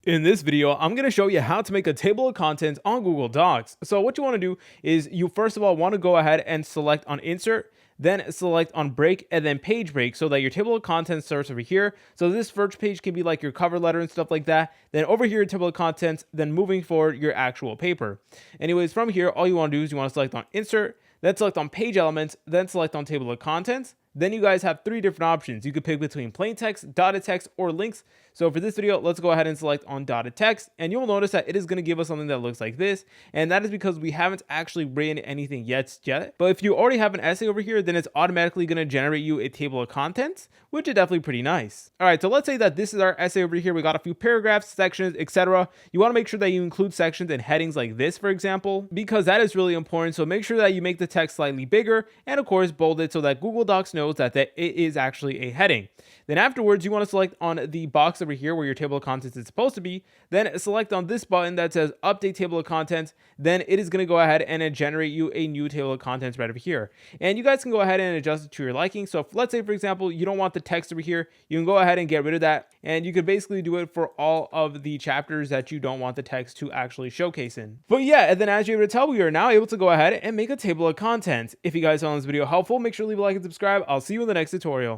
In this video, I'm going to show you how to make a table of contents on Google Docs. So what you want to do is you first of all want to go ahead and select on insert, then select on break and then page break so that your table of contents starts over here. So this first page can be like your cover letter and stuff like that. Then over here, your table of contents, then moving forward, your actual paper. Anyways, from here, all you want to do is you want to select on insert, then select on page elements, then select on table of contents. Then you guys have three different options. You could pick between plain text, dotted text, or links. So for this video, let's go ahead and select on dotted text. And you'll notice that it is going to give us something that looks like this. And that is because we haven't actually written anything yet. But if you already have an essay over here, then it's automatically going to generate you a table of contents, which is definitely pretty nice. All right, so let's say that this is our essay over here. We got a few paragraphs, sections, etc. You want to make sure that you include sections and headings like this, for example, because that is really important. So make sure that you make the text slightly bigger and of course bold it so that Google Docs knows that it is actually a heading. Then afterwards, you want to select on the box over here where your table of contents is supposed to be. Then select on this button that says update table of contents. Then it is going to go ahead and generate you a new table of contents right over here. And you guys can go ahead and adjust it to your liking. So if, let's say, for example, you don't want the text over here, you can go ahead and get rid of that. And you could basically do it for all of the chapters that you don't want the text to actually showcase in. But yeah, and then as you're able to tell, we are now able to go ahead and make a table of contents. If you guys found this video helpful, make sure to leave a like and subscribe. I'll see you in the next tutorial.